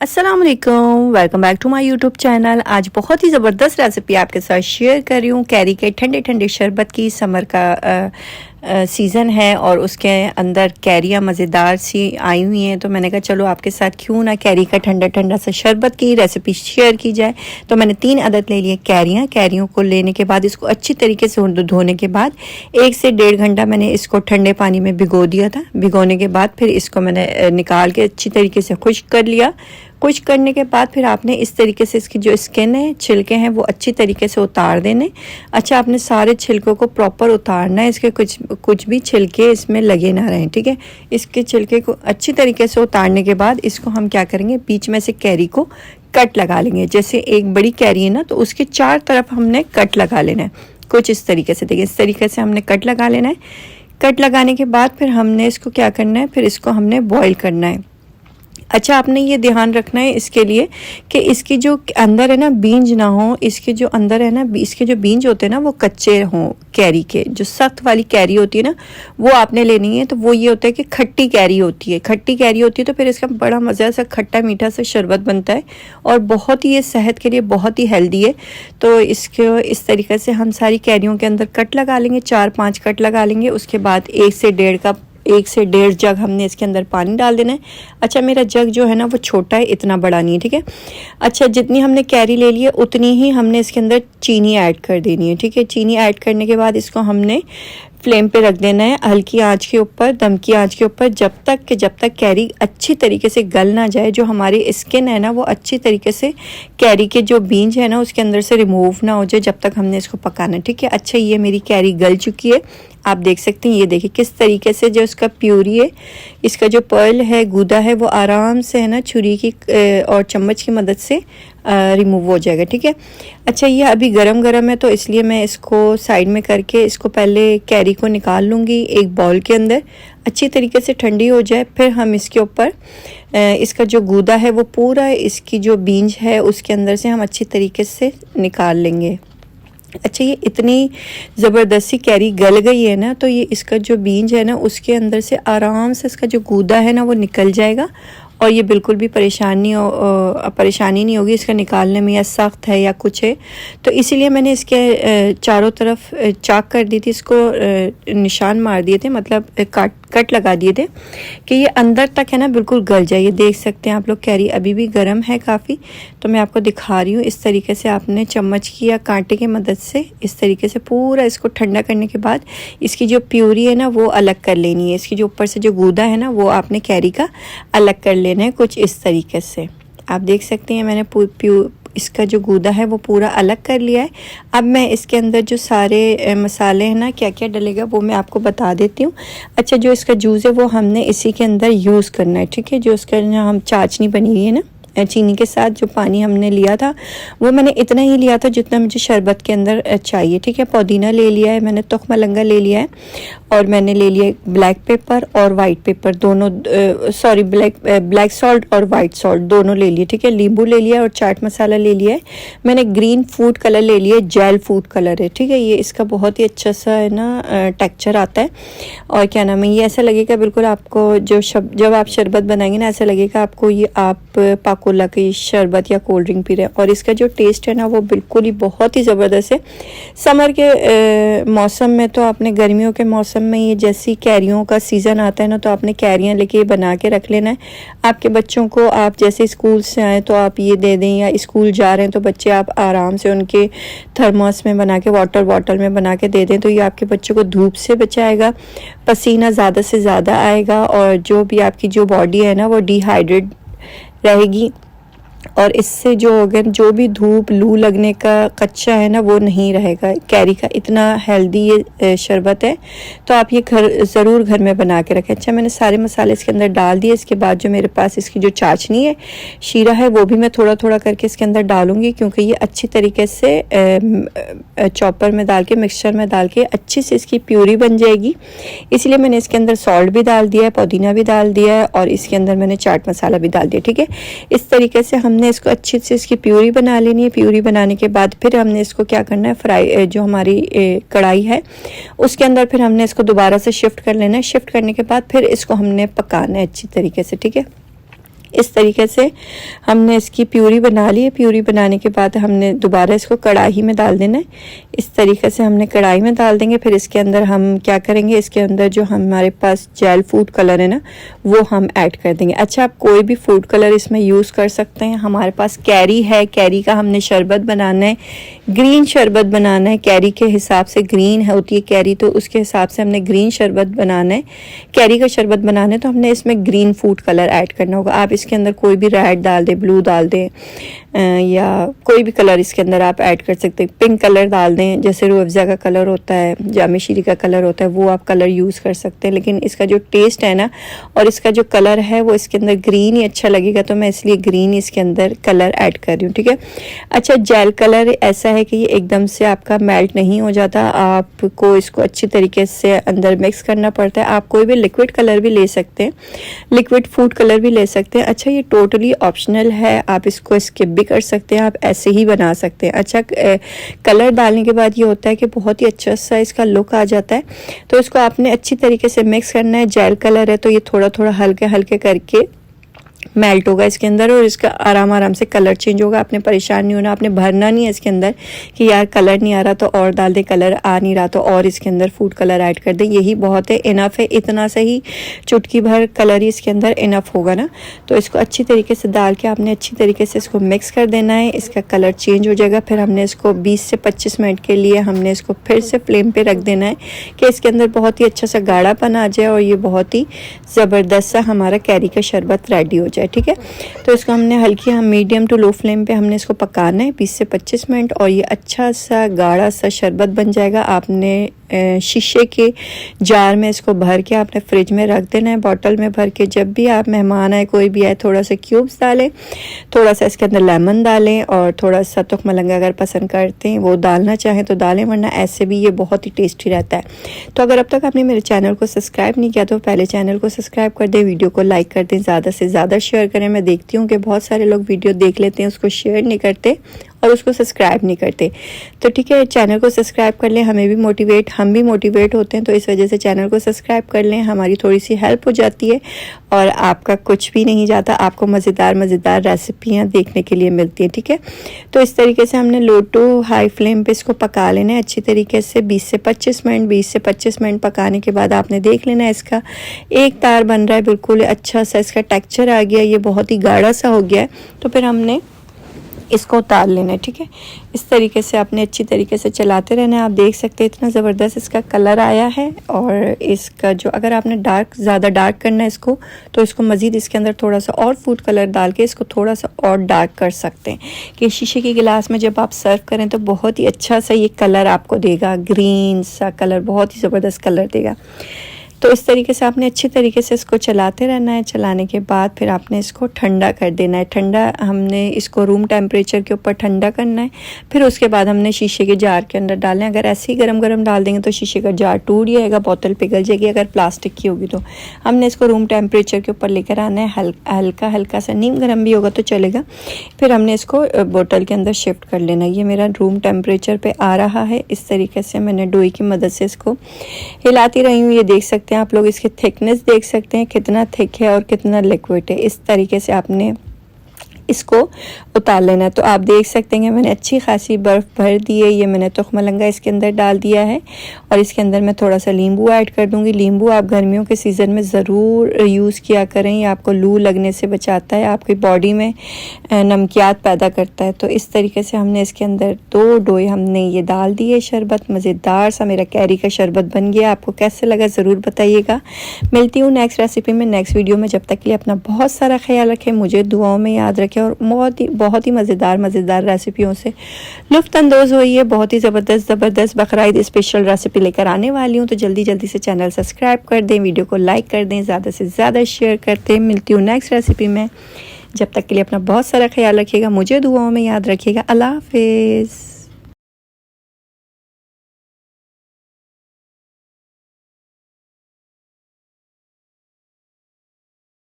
अस्सलाम वालेकुम, welcome back to my YouTube channel. आज बहुत ही ज़बरदस्त रेसिपी आपके साथ शेयर कर रही हूँ। कैरी के ठंडे ठंडे शरबत की। समर का सीज़न है और उसके अंदर कैरियाँ मज़ेदार सी आई हुई हैं, तो मैंने कहा चलो आपके साथ क्यों ना कैरी का ठंडा ठंडा सा शरबत की रेसिपी शेयर की जाए। तो मैंने 3 अदद ले लिए कैरियाँ। कैरियों को लेने के बाद इसको अच्छी तरीके से धोने के बाद 1 से 1.5 घंटा मैंने इसको ठंडे पानी में भिगो दिया था। भिगोने के बाद फिर इसको मैंने निकाल के अच्छी तरीके से खुश्क कर लिया। खुश्क करने के बाद फिर आपने इस तरीके से इसकी जो स्किन है, छिलके हैं, वो अच्छी तरीके से उतार देने। अच्छा, आपने सारे छिलकों को प्रॉपर उतारना है। इसके कुछ भी छिलके इसमें लगे ना रहें, ठीक है। इसके छिलके को अच्छी तरीके से उतारने के बाद इसको हम क्या करेंगे, बीच में से कैरी को कट लगा लेंगे। जैसे एक बड़ी कैरी है ना, तो उसके 4 तरफ हमने कट लगा लेना है। कुछ इस तरीके से, देखिए इस तरीके से हमने कट लगा लेना है। कट लगाने के बाद फिर हमने इसको क्या करना है, फिर इसको हमने बॉईल करना है। अच्छा, आपने ये ध्यान रखना है इसके लिए कि इसकी जो अंदर है ना बीज ना हो। इसके जो अंदर है ना, इसके जो बीज होते हैं ना, वो कच्चे हों। कैरी के जो सख्त वाली कैरी होती है ना, वो आपने लेनी है। तो वो ये होता है कि खट्टी कैरी होती है। खट्टी कैरी होती है तो फिर इसका बड़ा मज़ा सा खट्टा मीठा सा शरबत बनता है और बहुत ही ये सेहत के लिए बहुत ही हेल्दी है। तो इसको इस तरीके से हम सारी कैरियों के अंदर कट लगा लेंगे, 4-5 कट लगा लेंगे। उसके बाद 1 से 1.5 जग हमने इसके अंदर पानी डाल देना है। अच्छा, मेरा जग जो है ना वो छोटा है, इतना बड़ा नहीं है, ठीक है। अच्छा, जितनी हमने कैरी ले ली है उतनी ही हमने इसके अंदर चीनी ऐड कर देनी है, ठीक है। चीनी ऐड करने के बाद इसको हमने फ्लेम पे रख देना है, हल्की आंच के ऊपर, दम की आंच के ऊपर, जब तक कैरी अच्छी तरीके से गल ना जाए। जो हमारी स्किन है ना, वो अच्छी तरीके से कैरी के जो बीज है ना उसके अंदर से रिमूव ना हो जाए, जब तक हमने इसको पकाना है, ठीक है। अच्छा, ये मेरी कैरी गल चुकी है, आप देख सकते हैं। ये देखिए किस तरीके से जो इसका प्यूरी है, इसका जो पर्ल है, गूदा है, वो आराम से है ना छुरी की और चम्मच की मदद से रिमूव हो जाएगा, ठीक है। अच्छा, ये अभी गरम है तो इसलिए मैं इसको साइड में करके इसको पहले कैरी को निकाल लूँगी एक बाउल के अंदर। अच्छी तरीके से ठंडी हो जाए, फिर हम इसके ऊपर इसका जो गूदा है वो पूरा इसकी जो बीज है उसके अंदर से हम अच्छी तरीके से निकाल लेंगे। अच्छा, ये इतनी ज़बरदस्ती कैरी गल गई है ना, तो ये इसका जो बीज है ना उसके अंदर से आराम से इसका जो गूदा है ना वो निकल जाएगा और ये बिल्कुल भी परेशानी नहीं होगी इसका निकालने में, या सख्त है या कुछ है। तो इसीलिए मैंने इसके चारों तरफ चाक कर दी थी, इसको निशान मार दिए थे, मतलब कट लगा दिए थे कि ये अंदर तक है ना बिल्कुल गल जाए। ये देख सकते हैं आप लोग, कैरी अभी भी गर्म है काफ़ी, तो मैं आपको दिखा रही हूँ। इस तरीके से आपने चम्मच की या कांटे की मदद से इस तरीके से पूरा इसको ठंडा करने के बाद इसकी जो प्यूरी है ना वो अलग कर लेनी है। इसकी जो ऊपर से जो गूदा है ना वो आपने कैरी का अलग कर लेना है, कुछ इस तरीके से। आप देख सकते हैं मैंने इसका जो गूदा है वो पूरा अलग कर लिया है। अब मैं इसके अंदर जो सारे मसाले हैं ना, क्या क्या डलेगा वो मैं आपको बता देती हूँ। अच्छा, जो इसका जूस है वो हमने इसी के अंदर यूज़ करना है, ठीक है। जो उसका हम चाशनी बनी हुई है ना, चीनी के साथ जो पानी हमने लिया था वो मैंने इतना ही लिया था जितना मुझे शरबत के अंदर चाहिए, ठीक है। पुदीना ले लिया है मैंने, तुख मलंगा ले लिया है, और मैंने ले लिया ब्लैक पेपर और वाइट पेपर दोनों, ब्लैक सॉल्ट और वाइट सॉल्ट दोनों ले लिए, ठीक है। नींबू ले लिया और चाट मसाला ले लिया है मैंने। ग्रीन फूड कलर ले लिया, जेल फूड कलर है, ठीक है। ये इसका बहुत ही अच्छा सा है ना टेक्चर आता है, और क्या नाम है, ये ऐसा लगेगा बिल्कुल आपको जब आप शरबत बनाएंगे ना, ऐसा लगेगा आपको ये आप पाकोला की शरबत या कोल्ड ड्रिंक पी रहे हैं। और इसका जो टेस्ट है ना वो बिल्कुल ही बहुत ही ज़बरदस्त है। समर के मौसम में तो आपने, गर्मियों के मौसम में ये जैसी कैरियों का सीज़न आता है ना, तो आपने कैरियाँ लेके बना के रख लेना है। आपके बच्चों को आप जैसे स्कूल से आए तो आप ये दे दें, या स्कूल जा रहे हैं तो बच्चे आप आराम से उनके थर्मोस में बना के, वाटर बॉटल में बना के दे दें, तो ये आपके बच्चों को धूप से बचाएगा, पसीना ज़्यादा से ज़्यादा आएगा, और जो भी आपकी जो बॉडी है ना वो डिहाइड्रेट रहेगी। और इससे जो भी धूप लू लगने का कच्चा है ना वो नहीं रहेगा। कैरी का इतना हेल्दी ये शरबत है, तो आप ये ज़रूर घर में बना के रखें। अच्छा, मैंने सारे मसाले इसके अंदर डाल दिए। इसके बाद जो मेरे पास इसकी जो चाशनी है, शीरा है, वो भी मैं थोड़ा थोड़ा करके इसके अंदर डालूंगी, क्योंकि ये अच्छी तरीके से चॉपर में डाल के, मिक्सचर में डाल के अच्छी से इसकी प्यूरी बन जाएगी। इसलिए मैंने इसके अंदर सॉल्ट भी डाल दिया है, पुदीना भी डाल दिया है, और इसके अंदर मैंने चाट मसाला भी डाल दिया, ठीक है। इस तरीके से हमने इसको अच्छी से इसकी प्यूरी बना लेनी है। प्यूरी बनाने के बाद फिर हमने इसको क्या करना है, जो हमारी कढ़ाई है उसके अंदर फिर हमने इसको दोबारा से शिफ्ट कर लेना है। शिफ्ट करने के बाद फिर इसको हमने पकाना है अच्छी तरीके से, ठीक है। इस तरीके से हमने इसकी प्यूरी बना ली है। प्यूरी बनाने के बाद हमने दोबारा इसको कढ़ाई में डाल देना है। इस तरीके से हमने कढ़ाई में डाल देंगे। फिर इसके अंदर हम क्या करेंगे, इसके अंदर जो हमारे पास जेल फूड कलर है ना, वो हम ऐड कर देंगे। अच्छा, आप कोई भी फूड कलर इसमें यूज़ कर सकते हैं। हमारे पास कैरी है, कैरी का हमने शरबत बनाना है, ग्रीन शरबत बनाना है। कैरी के हिसाब से ग्रीन होती है कैरी, तो उसके हिसाब से हमने ग्रीन शरबत बनाना है। कैरी का शरबत बनाना है तो हमने इसमें ग्रीन फूड कलर ऐड करना होगा। आप इसके अंदर कोई भी रेड डाल दें, ब्लू डाल दें, या कोई भी कलर इसके अंदर आप ऐड कर सकते हैं। पिंक कलर डाल दें, जैसे रूह अफ़ज़ा का कलर होता है, जामे शीरी का कलर होता है, वो आप कलर यूज़ कर सकते हैं। लेकिन इसका जो टेस्ट है ना और इसका जो कलर है वो इसके अंदर ग्रीन ही अच्छा लगेगा, तो मैं इसलिए ग्रीन इसके अंदर कलर ऐड कर रही हूँ। ठीक है। अच्छा, जेल कलर ऐसा है कि ये एकदम से आपका मेल्ट नहीं हो जाता, आपको इसको अच्छी तरीके से अंदर मिक्स करना पड़ता है। आप कोई भी लिक्विड कलर भी ले सकते हैं, लिक्विड फूड कलर भी ले सकते हैं। अच्छा, ये टोटली ऑप्शनल है, आप इसको स्किप भी कर सकते हैं, आप ऐसे ही बना सकते हैं। अच्छा, कलर डालने के बाद ये होता है कि बहुत ही अच्छा सा इसका लुक आ जाता है। तो इसको आपने अच्छी तरीके से मिक्स करना है। जेल कलर है तो ये थोड़ा थोड़ा हल्के हल्के करके मेल्ट होगा इसके अंदर और इसका आराम आराम से कलर चेंज होगा। आपने परेशान नहीं होना, आपने भरना नहीं है इसके अंदर कि यार कलर नहीं आ रहा तो और डाल दे, कलर आ नहीं रहा तो और इसके अंदर फूड कलर ऐड कर दें। यही बहुत है, इनफ है, इतना से ही चुटकी भर कलर ही इसके अंदर इनफ होगा ना। तो इसको अच्छी तरीके से डाल के आपने अच्छी तरीके से इसको मिक्स कर देना है। इसका कलर चेंज हो जाएगा। फिर हमने इसको 20 से 25 मिनट के लिए हमने इसको फिर से फ्लेम पर रख देना है कि इसके अंदर बहुत ही अच्छा सा गाढ़ापन आ जाए और ये बहुत ही ज़बरदस्त सा हमारा कैरी का शरबत रेडी हो जाए। ठीक है। तो इसको हमने हल्की मीडियम टू लो फ्लेम पे हमने इसको पकाना है 20 से 25 मिनट और ये अच्छा सा गाढ़ा सा शरबत बन जाएगा। आपने शीशे के जार में इसको भर के आपने फ्रिज में रख देना है, बॉटल में भर के। जब भी आप मेहमान आए, कोई भी आए, थोड़ा सा क्यूब्स डालें, थोड़ा सा इसके अंदर लेमन डालें और थोड़ा सा तुख मलंगा अगर पसंद करते हैं वो डालना चाहें तो डालें, वरना ऐसे भी ये बहुत ही टेस्टी रहता है। तो अगर अब तक आपने मेरे चैनल को सब्सक्राइब नहीं किया तो पहले चैनल को सब्सक्राइब कर दें, वीडियो को लाइक कर दें, ज़्यादा से ज़्यादा शेयर करें। मैं देखती हूँ कि बहुत सारे लोग वीडियो देख लेते हैं, उसको शेयर नहीं करते और उसको सब्सक्राइब नहीं करते। तो ठीक है, चैनल को सब्सक्राइब कर लें, हम भी मोटिवेट होते हैं। तो इस वजह से चैनल को सब्सक्राइब कर लें, हमारी थोड़ी सी हेल्प हो जाती है और आपका कुछ भी नहीं जाता, आपको मज़ेदार रेसिपियाँ देखने के लिए मिलती हैं। ठीक है। तो इस तरीके से हमने लो टू हाई फ्लेम पे इसको पका लेना है अच्छी तरीके से 20 से 25 मिनट पकाने के बाद आपने देख लेना है इसका एक तार बन रहा है, बिल्कुल अच्छा सा इसका टेक्सचर आ गया, ये बहुत ही गाढ़ा सा हो गया है। तो फिर हमने इसको उतार लेना है। ठीक है। इस तरीके से आपने अच्छी तरीके से चलाते रहना है। आप देख सकते हैं इतना ज़बरदस्त इसका कलर आया है। और इसका जो अगर आपने ज़्यादा डार्क करना है इसको, तो इसको मज़ीद इसके अंदर थोड़ा सा और फूड कलर डाल के इसको थोड़ा सा और डार्क कर सकते हैं कि शीशे के गिलास में जब आप सर्व करें तो बहुत ही अच्छा सा ये कलर आपको देगा, ग्रीन सा कलर, बहुत ही ज़बरदस्त कलर देगा। तो इस तरीके से आपने अच्छी तरीके से इसको चलाते रहना है। चलाने के बाद फिर आपने इसको ठंडा कर देना है। ठंडा हमने इसको रूम टेम्परेचर के ऊपर ठंडा करना है। फिर उसके बाद हमने शीशे के जार के अंदर डालना है। अगर ऐसे ही गरम गरम डाल देंगे तो शीशे का जार टूट जाएगा, बोतल पिघल जाएगी। अगर प्लास्टिक की होगी तो हमने इसको रूम टेम्परेचर के ऊपर लेकर आना है। हल्का सा नीम गर्म भी होगा तो चलेगा। फिर हमने इसको बोतल के अंदर शिफ्ट कर लेना है। ये मेरा रूम टेम्परेचर पे आ रहा है। इस तरीके से मैंने डोई की मदद से इसको हिलाती रही हूँ। ये देख सकते हैं आप लोग, इसकी थिकनेस देख सकते हैं कितना थिक है और कितना लिक्विड है। इस तरीके से आपने इसको उतार लेना है। तो आप देख सकते हैं मैंने अच्छी खासी बर्फ़ भर दी है। ये मैंने तुख मलंगा इसके अंदर डाल दिया है और इसके अंदर मैं थोड़ा सा नींबू ऐड कर दूंगी। नींबू आप गर्मियों के सीज़न में ज़रूर यूज़ किया करें, ये आपको लू लगने से बचाता है, आपकी बॉडी में नमकियात पैदा करता है। तो इस तरीके से हमने इसके अंदर 2 डोए हमने ये डाल दिए। शरबत मज़ेदार सा मेरा कैरी का शरबत बन गया। आपको कैसे लगा ज़रूर बताइएगा। मिलती हूँ नेक्स्ट रेसिपी में, नेक्स्ट वीडियो में। जब तक के लिए अपना बहुत सारा ख्याल रखें, मुझे दुआओं में याद रखें और बहुत ही मज़ेदार रेसिपियों से लुत्फ़ अंदोज़ होइए। बहुत ही ज़बरदस्त बकरीद स्पेशल रेसिपी लेकर आने वाली हूँ। तो जल्दी से चैनल सब्सक्राइब कर दें, वीडियो को लाइक कर दें, ज़्यादा से ज़्यादा शेयर करते हैं। मिलती हूँ नेक्स्ट रेसिपी में। जब तक के लिए अपना बहुत सारा ख्याल रखिएगा, मुझे दुआओं में याद रखिएगा। अल्लाह हाफ़िज़।